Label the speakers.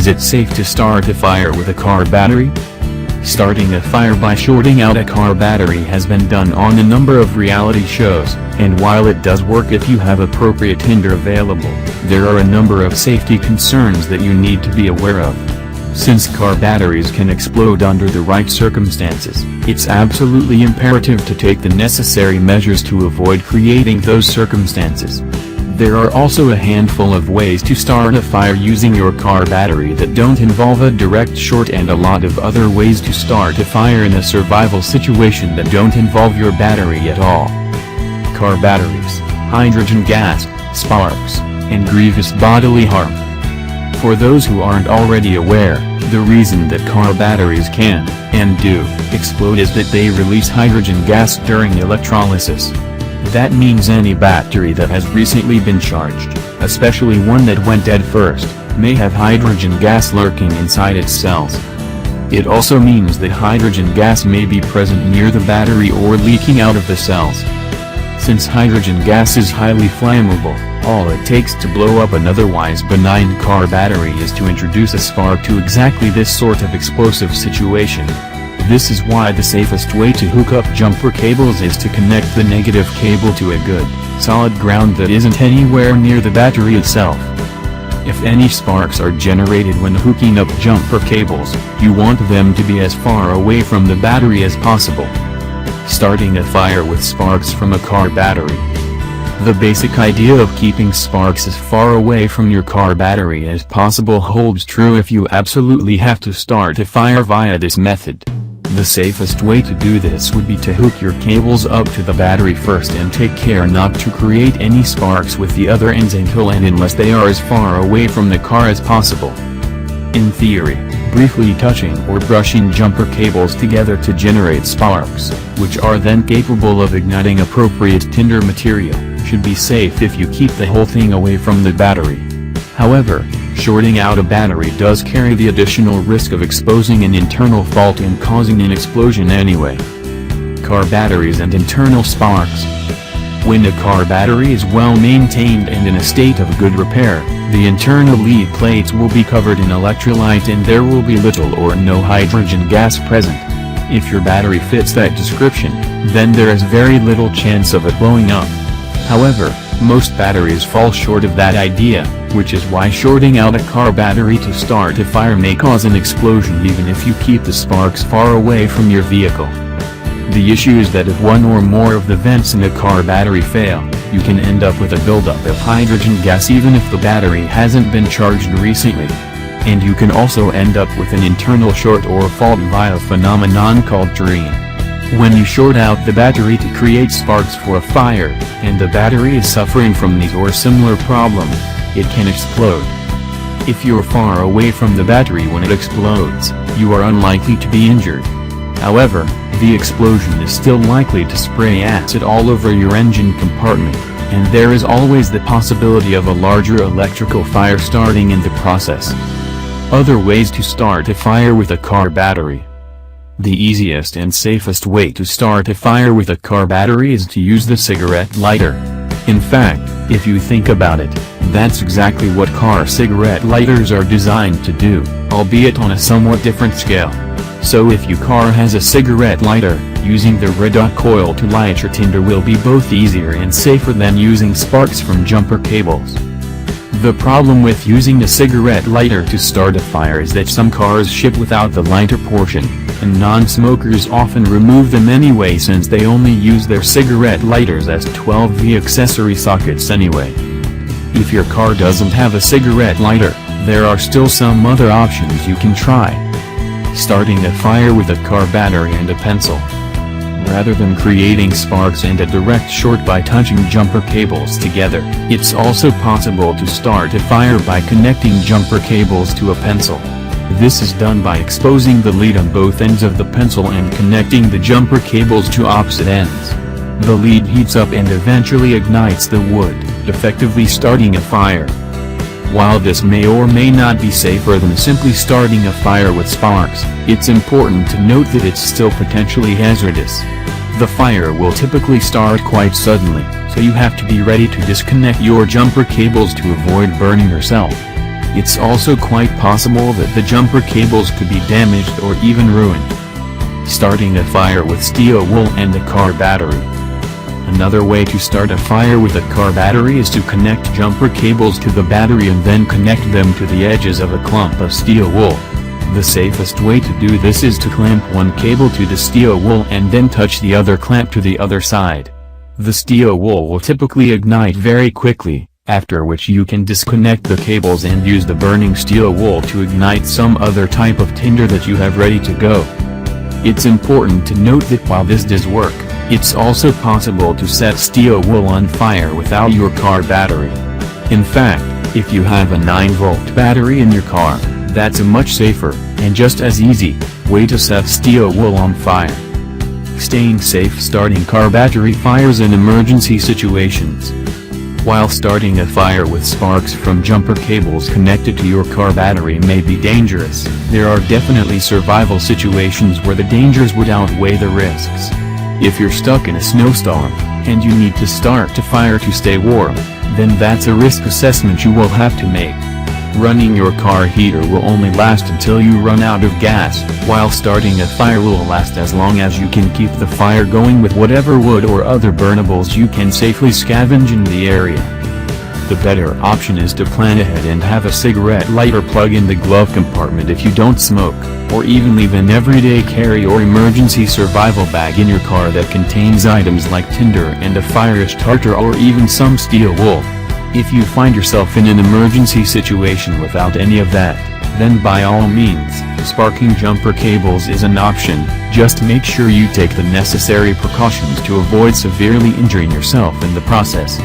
Speaker 1: Is it safe to start a fire with a car battery? Starting a fire by shorting out a car battery has been done on a number of reality shows, and while it does work if you have appropriate tinder available, there are a number of safety concerns that you need to be aware of. Since car batteries can explode under the right circumstances, it's absolutely imperative to take the necessary measures to avoid creating those circumstances. There are also a handful of ways to start a fire using your car battery that don't involve a direct short, and a lot of other ways to start a fire in a survival situation that don't involve your battery at all. Car batteries, hydrogen gas, sparks, and grievous bodily harm. For those who aren't already aware, the reason that car batteries can, and do, explode is that they release hydrogen gas during electrolysis. That means any battery that has recently been charged, especially one that went dead first, may have hydrogen gas lurking inside its cells. It also means that hydrogen gas may be present near the battery or leaking out of the cells. Since hydrogen gas is highly flammable, all it takes to blow up an otherwise benign car battery is to introduce a spark to exactly this sort of explosive situation. This is why the safest way to hook up jumper cables is to connect the negative cable to a good, solid ground that isn't anywhere near the battery itself. If any sparks are generated when hooking up jumper cables, you want them to be as far away from the battery as possible. Starting a fire with sparks from a car battery. The basic idea of keeping sparks as far away from your car battery as possible holds true if you absolutely have to start a fire via this method. The safest way to do this would be to hook your cables up to the battery first and take care not to create any sparks with the other ends until and unless they are as far away from the car as possible. In theory, briefly touching or brushing jumper cables together to generate sparks, which are then capable of igniting appropriate tinder material, should be safe if you keep the whole thing away from the battery. However, shorting out a battery does carry the additional risk of exposing an internal fault and causing an explosion anyway. Car batteries and internal sparks. When a car battery is well maintained and in a state of good repair, the internal lead plates will be covered in electrolyte and there will be little or no hydrogen gas present. If your battery fits that description, then there is very little chance of it blowing up. However, most batteries fall short of that idea, which is why shorting out a car battery to start a fire may cause an explosion even if you keep the sparks far away from your vehicle. The issue is that if one or more of the vents in a car battery fail, you can end up with a buildup of hydrogen gas even if the battery hasn't been charged recently. And you can also end up with an internal short or fault via a phenomenon called tearing. When you short out the battery to create sparks for a fire, and the battery is suffering from these or similar problems, it can explode. If you're far away from the battery when it explodes, you are unlikely to be injured. However, the explosion is still likely to spray acid all over your engine compartment, and there is always the possibility of a larger electrical fire starting in the process. Other ways to start a fire with a car battery. The easiest and safest way to start a fire with a car battery is to use the cigarette lighter. In fact, if you think about it, that's exactly what car cigarette lighters are designed to do, albeit on a somewhat different scale. So if your car has a cigarette lighter, using the red hot coil to light your tinder will be both easier and safer than using sparks from jumper cables. The problem with using a cigarette lighter to start a fire is that some cars ship without the lighter portion, and non-smokers often remove them anyway since they only use their cigarette lighters as 12V accessory sockets anyway. If your car doesn't have a cigarette lighter, there are still some other options you can try. Starting a fire with a car battery and a pencil. Rather than creating sparks and a direct short by touching jumper cables together, it's also possible to start a fire by connecting jumper cables to a pencil. This is done by exposing the lead on both ends of the pencil and connecting the jumper cables to opposite ends. The lead heats up and eventually ignites the wood, effectively starting a fire. While this may or may not be safer than simply starting a fire with sparks, it's important to note that it's still potentially hazardous. The fire will typically start quite suddenly, so you have to be ready to disconnect your jumper cables to avoid burning yourself. It's also quite possible that the jumper cables could be damaged or even ruined. Starting a fire with steel wool and a car battery. Another way to start a fire with a car battery is to connect jumper cables to the battery and then connect them to the edges of a clump of steel wool. The safest way to do this is to clamp one cable to the steel wool and then touch the other clamp to the other side. The steel wool will typically ignite very quickly, after which you can disconnect the cables and use the burning steel wool to ignite some other type of tinder that you have ready to go. It's important to note that while this does work, it's also possible to set steel wool on fire without your car battery. In fact, if you have a 9-volt battery in your car, that's a much safer, and just as easy, way to set steel wool on fire. Staying safe starting car battery fires in emergency situations. While starting a fire with sparks from jumper cables connected to your car battery may be dangerous, there are definitely survival situations where the dangers would outweigh the risks. If you're stuck in a snowstorm, and you need to start a fire to stay warm, then that's a risk assessment you will have to make. Running your car heater will only last until you run out of gas, while starting a fire will last as long as you can keep the fire going with whatever wood or other burnables you can safely scavenge in the area. The better option is to plan ahead and have a cigarette lighter plug in the glove compartment if you don't smoke, or even leave an everyday carry or emergency survival bag in your car that contains items like tinder and a fire starter or even some steel wool. If you find yourself in an emergency situation without any of that, then by all means, sparking jumper cables is an option. Just make sure you take the necessary precautions to avoid severely injuring yourself in the process.